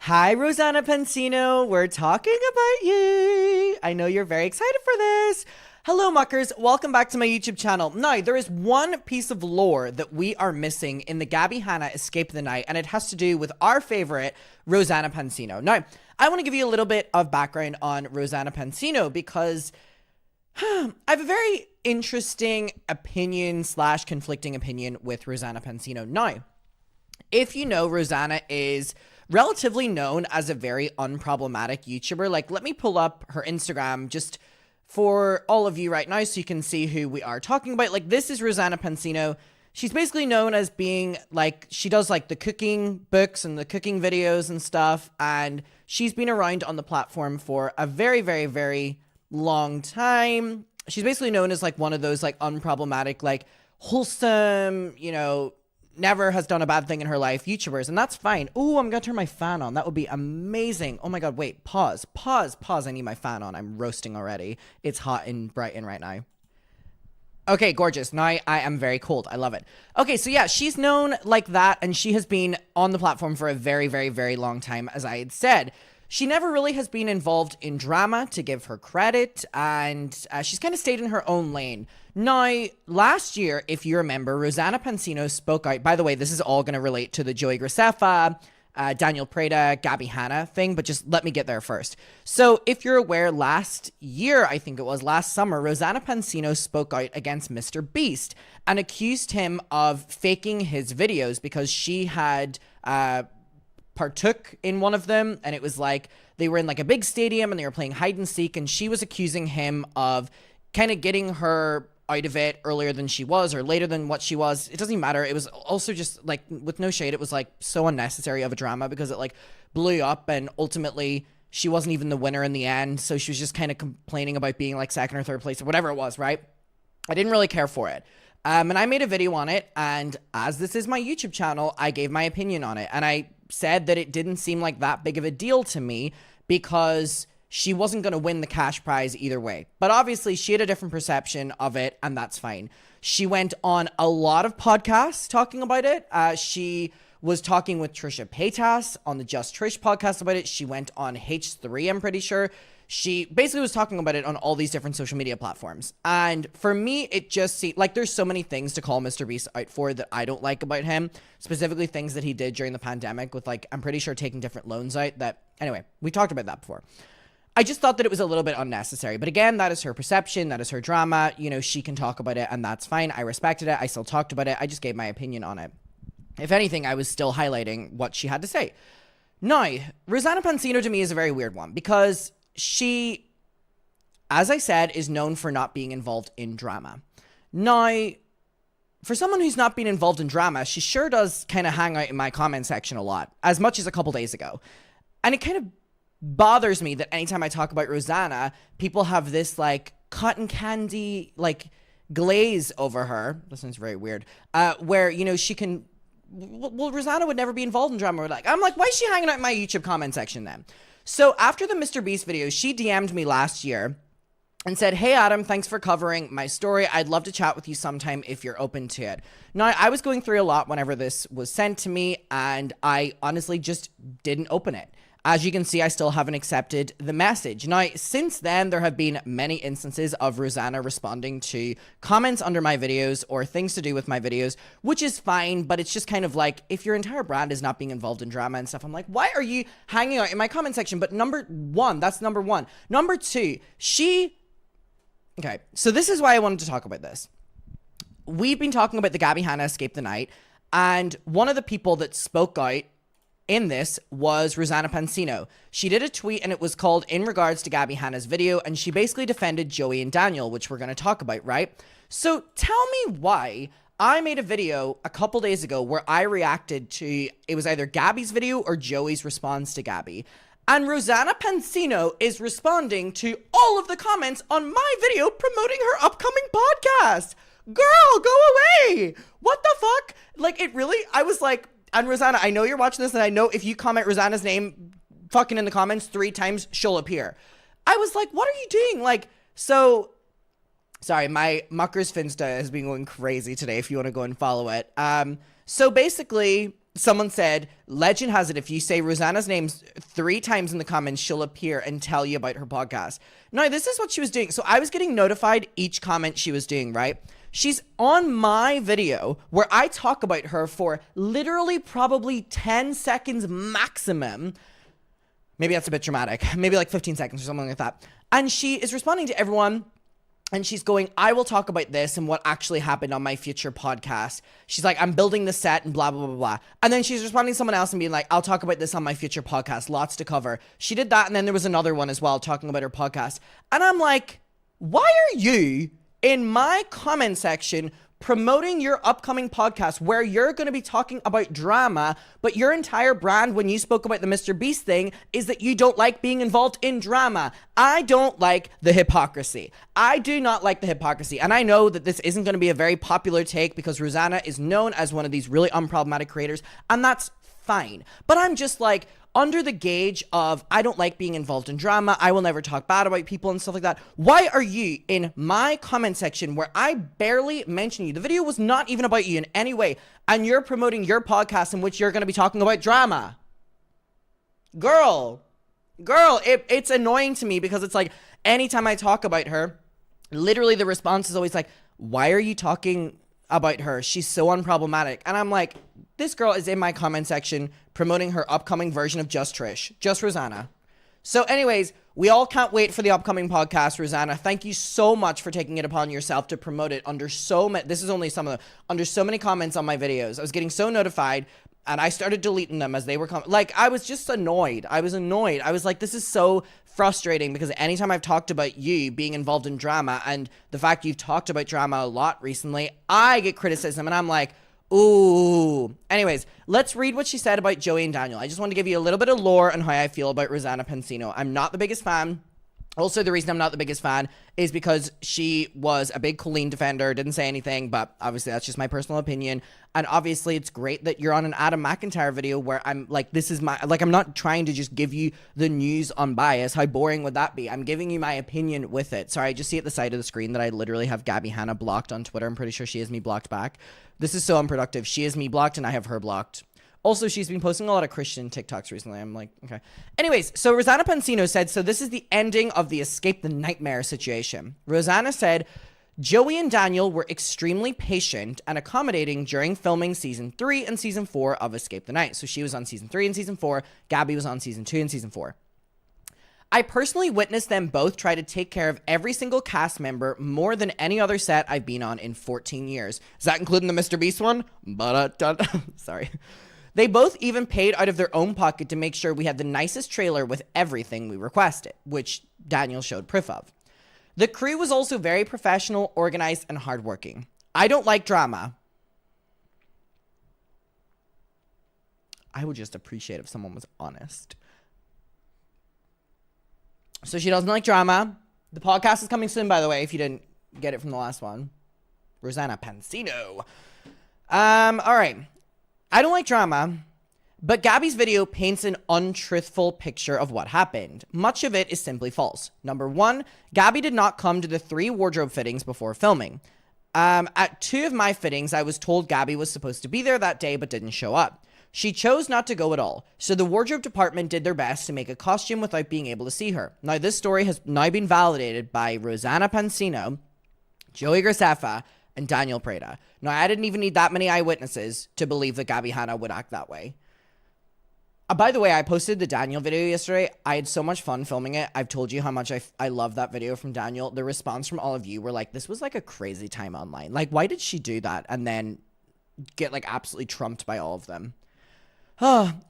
Hi, Rosanna Pansino. We're talking about you. I know you're very excited for this. Hello, muckers. Welcome back to my YouTube channel. Now, there is one piece of lore that we are missing in the Gabbie Hanna Escape of the Night, and it has to do with our favorite, Rosanna Pansino. Now, I want to give you a little bit of background on Rosanna Pansino because I have a very interesting opinion / conflicting opinion with Rosanna Pansino. Now, if you know, Rosanna is relatively known as a very unproblematic YouTuber. Like, let me pull up her Instagram just for all of you right now so you can see who we are talking about. Like, this is Rosanna Pansino. She's basically known as being, like, she does, like, the cooking books and the cooking videos and stuff, and she's been around on the platform for a very, very, very long time. She's basically known as, like, one of those, like, unproblematic, like, wholesome, you know, never has done a bad thing in her life YouTubers, and that's fine. Oh, I'm gonna turn my fan on. That would be amazing. Oh my god, wait, pause. I need my fan on. I'm roasting already. It's hot in Brighton right now. Okay, gorgeous. Now I am very cold. I love it. Okay, so yeah, she's known like that, and she has been on the platform for a very, very, very long time, as I had said. She never really has been involved in drama, to give her credit, and she's kind of stayed in her own lane. Now, last year, if you remember, Rosanna Pansino spoke out. By the way, this is all going to relate to the Joey Graceffa, Daniel Prada, Gabbie Hanna thing, but just let me get there first. So if you're aware, last year, I think it was last summer, Rosanna Pansino spoke out against Mr. Beast and accused him of faking his videos because she had partook in one of them, and it was like they were in like a big stadium and they were playing hide and seek, and she was accusing him of kind of getting her out of it earlier than she was or later than what she was. It doesn't matter. It was also just like, with no shade, it was like so unnecessary of a drama because it like blew up, and ultimately she wasn't even the winner in the end, so she was just kind of complaining about being like second or third place or whatever it was, right? I didn't really care for it. And I made a video on it, and as this is my YouTube channel, I gave my opinion on it, and I said that it didn't seem like that big of a deal to me because she wasn't going to win the cash prize either way. But obviously, she had a different perception of it, and that's fine. She went on a lot of podcasts talking about it. She was talking with Trisha Paytas on the Just Trish podcast about it. She went on H3, I'm pretty sure. She basically was talking about it on all these different social media platforms. And for me, it just seemed like there's so many things to call Mr. Beast out for that I don't like about him. Specifically things that he did during the pandemic with, like, I'm pretty sure taking different loans out that, anyway, we talked about that before. I just thought that it was a little bit unnecessary. But again, that is her perception. That is her drama. You know, she can talk about it, and that's fine. I respected it. I still talked about it. I just gave my opinion on it. If anything, I was still highlighting what she had to say. Now, Rosanna Pansino to me is a very weird one because she, as I said, is known for not being involved in drama. Now, for someone who's not been involved in drama, she sure does kind of hang out in my comment section a lot, as much as a couple days ago. And it kind of bothers me that anytime I talk about Rosanna, people have this, like, cotton candy, like, glaze over her. That sounds very weird. Where, you know, she can... Well, Rosanna would never be involved in drama. I'm like, why is she hanging out in my YouTube comment section then? So after the Mr. Beast video, she DM'd me last year and said, hey, Adam, thanks for covering my story. I'd love to chat with you sometime if you're open to it. Now, I was going through a lot whenever this was sent to me, and I honestly just didn't open it. As you can see, I still haven't accepted the message. Now, since then, there have been many instances of Rosanna responding to comments under my videos or things to do with my videos, which is fine, but it's just kind of like, if your entire brand is not being involved in drama and stuff, I'm like, why are you hanging out in my comment section? But number one, that's number one. Number two, okay, so this is why I wanted to talk about this. We've been talking about the Gabbie Hanna Escape the Night, and one of the people that spoke out in this was Rosanna Pansino. She did a tweet, and it was called In Regards to Gabbie Hanna's Video, and she basically defended Joey and Daniel, which we're going to talk about, right? So tell me why I made a video a couple days ago where I reacted to, it was either Gabbie's video or Joey's response to Gabbie. And Rosanna Pansino is responding to all of the comments on my video promoting her upcoming podcast. Girl, go away. What the fuck? Like, it really, I was like, and Rosanna, I know you're watching this, and I know if you comment Rosanna's name fucking in the comments 3 times, she'll appear. I was like, what are you doing? Like, so, sorry, my Muckers Finsta has been going crazy today if you want to go and follow it. So basically, Someone said, legend has it, if you say Rosanna's name 3 times in the comments, she'll appear and tell you about her podcast. Now, this is what she was doing. So I was getting notified each comment she was doing, right? She's on my video where I talk about her for literally probably 10 seconds maximum. Maybe that's a bit dramatic. Maybe like 15 seconds or something like that. And she is responding to everyone. And she's going, I will talk about this and what actually happened on my future podcast. She's like, I'm building the set and blah, blah, blah, blah. And then she's responding to someone else and being like, I'll talk about this on my future podcast. Lots to cover. She did that. And then there was another one as well talking about her podcast. And I'm like, why are you in my comment section promoting your upcoming podcast where you're going to be talking about drama, but your entire brand when you spoke about the Mr. Beast thing is that you don't like being involved in drama? I don't like the hypocrisy. I do not like the hypocrisy. And I know that this isn't going to be a very popular take because Rosanna is known as one of these really unproblematic creators, and that's fine. But I'm just like, under the gauge of, I don't like being involved in drama, I will never talk bad about people and stuff like that. Why are you in my comment section where I barely mention you? The video was not even about you in any way, and you're promoting your podcast in which you're going to be talking about drama. Girl, it's annoying to me because it's like, anytime I talk about her, literally the response is always like, why are you talking about her? She's so unproblematic. And I'm like, this girl is in my comment section promoting her upcoming version of Just Trish, Just Rosanna. So anyways, we all can't wait for the upcoming podcast, Rosanna. Thank you so much for taking it upon yourself to promote it under so many, this is only some of the, under so many comments on my videos. I was getting so notified and I started deleting them as they were like, I was just annoyed. I was like, this is so frustrating because anytime I've talked about you being involved in drama and the fact you've talked about drama a lot recently, I get criticism and I'm like, ooh. Anyways, let's read what she said about Joey and Daniel. I just want to give you a little bit of lore on how I feel about Rosanna Pansino. I'm not the biggest fan. Also, the reason I'm not the biggest fan is because she was a big Colleen defender, didn't say anything, but obviously that's just my personal opinion. And obviously it's great that you're on an Adam McIntyre video where I'm like, this is my, like, I'm not trying to just give you the news unbiased. How boring would that be? I'm giving you my opinion with it. Sorry, I just see at the side of the screen that I literally have Gabbie Hanna blocked on Twitter. I'm pretty sure she has me blocked back. This is so unproductive. She has me blocked and I have her blocked. Also, she's been posting a lot of Christian TikToks recently. I'm like, okay. Anyways, so Rosanna Pansino said, so this is the ending of the Escape the Nightmare situation. Rosanna said, Joey and Daniel were extremely patient and accommodating during filming season 3 and season 4 of Escape the Night. So she was on season 3 and season 4. Gabbie was on season 2 and season 4. I personally witnessed them both try to take care of every single cast member more than any other set I've been on in 14 years. Is that including the Mr. Beast one? Sorry. They both even paid out of their own pocket to make sure we had the nicest trailer with everything we requested, which Daniel showed proof of. The crew was also very professional, organized, and hardworking. I don't like drama. I would just appreciate if someone was honest. So she doesn't like drama. The podcast is coming soon, by the way, if you didn't get it from the last one. Rosanna Pansino. All right. I don't like drama, but Gabbie's video paints an untruthful picture of what happened. Much of it is simply false. Number 1, Gabbie did not come to the 3 wardrobe fittings before filming. At 2 of my fittings, I was told Gabbie was supposed to be there that day but didn't show up. She chose not to go at all, so the wardrobe department did their best to make a costume without being able to see her. Now, this story has now been validated by Rosanna Pansino, Joey Graceffa, and Daniel Prada. Now, I didn't even need that many eyewitnesses to believe that Gabbie Hanna would act that way. By the way, I posted the Daniel video yesterday. I had so much fun filming it. I've told you how much I love that video from Daniel. The response from all of you were like, this was like a crazy time online. Like, why did she do that? And then get like absolutely trumped by all of them.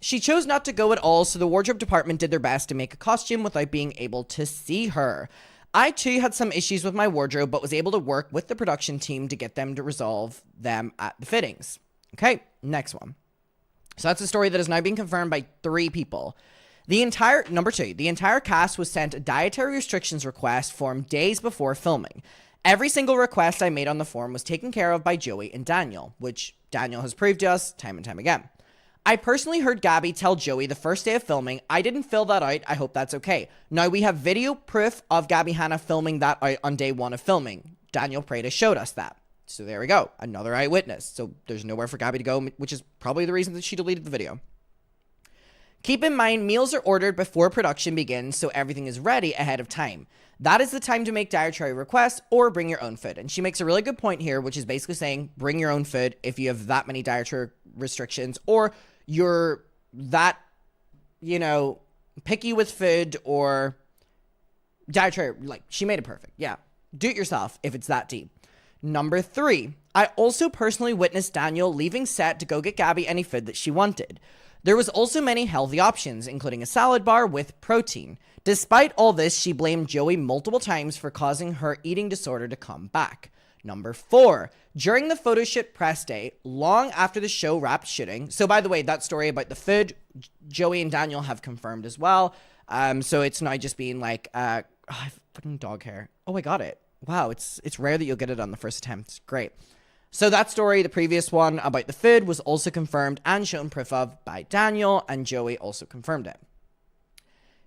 She chose not to go at all, so the wardrobe department did their best to make a costume without being able to see her. I too had some issues with my wardrobe, but was able to work with the production team to get them to resolve them at the fittings. Okay, next one. So that's a story that has now been confirmed by 3 people. Number 2, the entire cast was sent a dietary restrictions request form days before filming. Every single request I made on the form was taken care of by Joey and Daniel, which Daniel has proved to us time and time again. I personally heard Gabbie tell Joey the first day of filming, I didn't fill that out, I hope that's okay. Now we have video proof of Gabbie Hanna filming that out on day 1 of filming. Daniel Prada showed us that. So there we go. Another eyewitness. So there's nowhere for Gabbie to go, which is probably the reason that she deleted the video. Keep in mind, meals are ordered before production begins, so everything is ready ahead of time. That is the time to make dietary requests or bring your own food. And she makes a really good point here, which is basically saying bring your own food if you have that many dietary restrictions, or you're that, picky with food or dietary. Like, she made it perfect. Yeah. Do it yourself if it's that deep. Number 3, I also personally witnessed Daniel leaving set to go get Gabbie any food that she wanted. There was also many healthy options, including a salad bar with protein. Despite all this, she blamed Joey multiple times for causing her eating disorder to come back. Number 4, during the photo shoot press day, long after the show wrapped shooting. So by the way, that story about the food, Joey and Daniel have confirmed as well. So it's not just being like, fucking dog hair. Oh, I got it. Wow, it's rare that you'll get it on the first attempt. Great. So that story, the previous one about the food, was also confirmed and shown proof of by Daniel, and Joey also confirmed it.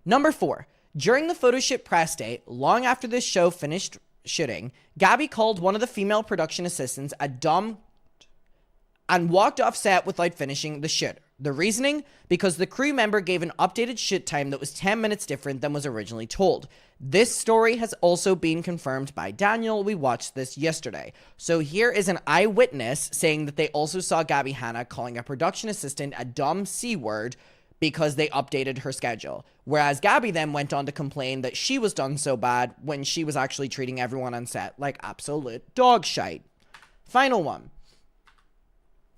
Number 4, during the photo shoot press day, long after this show finished shooting, Gabbie called one of the female production assistants a dumb and walked off set without finishing the shoot. The reasoning? Because the crew member gave an updated shoot time that was 10 minutes different than was originally told. This story has also been confirmed by Daniel. We watched this yesterday. So here is an eyewitness saying that they also saw Gabbie Hanna calling a production assistant a dumb C word because they updated her schedule. Whereas Gabbie then went on to complain that she was done so bad when she was actually treating everyone on set like absolute dog shite. Final one.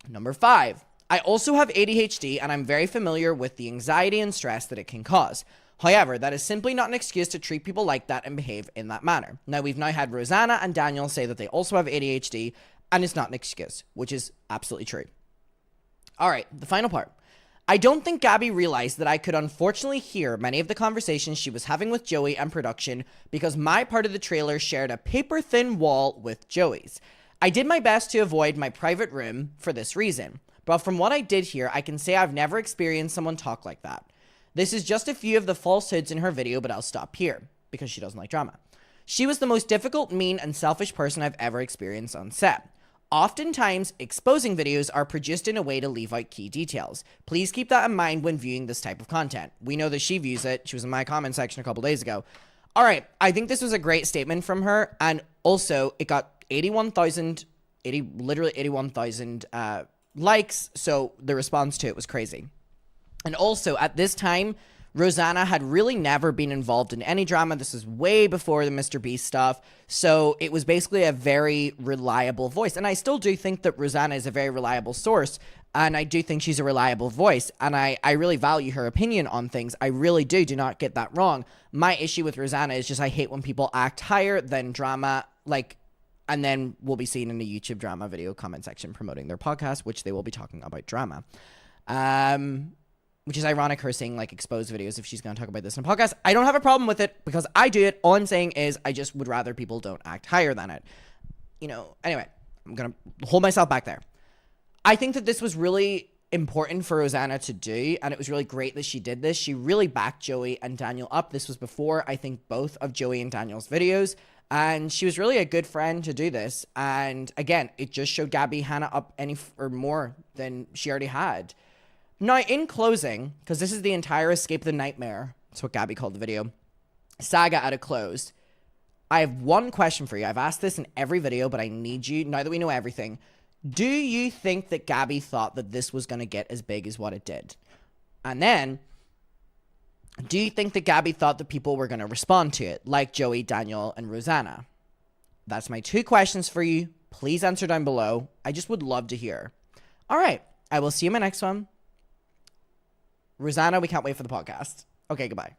Number 5. I also have ADHD and I'm very familiar with the anxiety and stress that it can cause. However, that is simply not an excuse to treat people like that and behave in that manner. Now, we've now had Rosanna and Daniel say that they also have ADHD, and it's not an excuse, which is absolutely true. All right, the final part. I don't think Gabbie realized that I could unfortunately hear many of the conversations she was having with Joey and production because my part of the trailer shared a paper-thin wall with Joey's. I did my best to avoid my private room for this reason, but from what I did hear, I can say I've never experienced someone talk like that. This is just a few of the falsehoods in her video, but I'll stop here because she doesn't like drama. She was the most difficult, mean, and selfish person I've ever experienced on set. Oftentimes, exposing videos are produced in a way to leave out key details. Please keep that in mind when viewing this type of content. We know that she views it. She was in my comment section a couple days ago. All right, I think this was a great statement from her, and also it got 81,000 likes, so the response to it was crazy. And also, at this time, Rosanna had really never been involved in any drama. This is way before the Mr. Beast stuff. So it was basically a very reliable voice. And I still do think that Rosanna is a very reliable source. And I do think she's a reliable voice. And I really value her opinion on things. I really do. Do not get that wrong. My issue with Rosanna is just I hate when people act higher than drama. And then we'll be seeing in the YouTube drama video comment section promoting their podcast, which they will be talking about drama. Which is ironic, her saying exposed videos if she's going to talk about this in a podcast. I don't have a problem with it because I do it. All I'm saying is I just would rather people don't act higher than it. Anyway, I'm going to hold myself back there. I think that this was really important for Rosanna to do, and it was really great that she did this. She really backed Joey and Daniel up. This was before, I think, both of Joey and Daniel's videos, and she was really a good friend to do this. And again, it just showed Gabbie Hanna up more than she already had. Now, in closing, because this is the entire Escape the Nightmare, that's what Gabbie called the video, saga at a close, I have one question for you. I've asked this in every video, but I need you, now that we know everything, do you think that Gabbie thought that this was going to get as big as what it did? And then, do you think that Gabbie thought that people were going to respond to it, like Joey, Daniel, and Rosanna? That's my 2 questions for you. Please answer down below. I just would love to hear. All right, I will see you in my next one. Rosanna, we can't wait for the podcast. Okay, goodbye.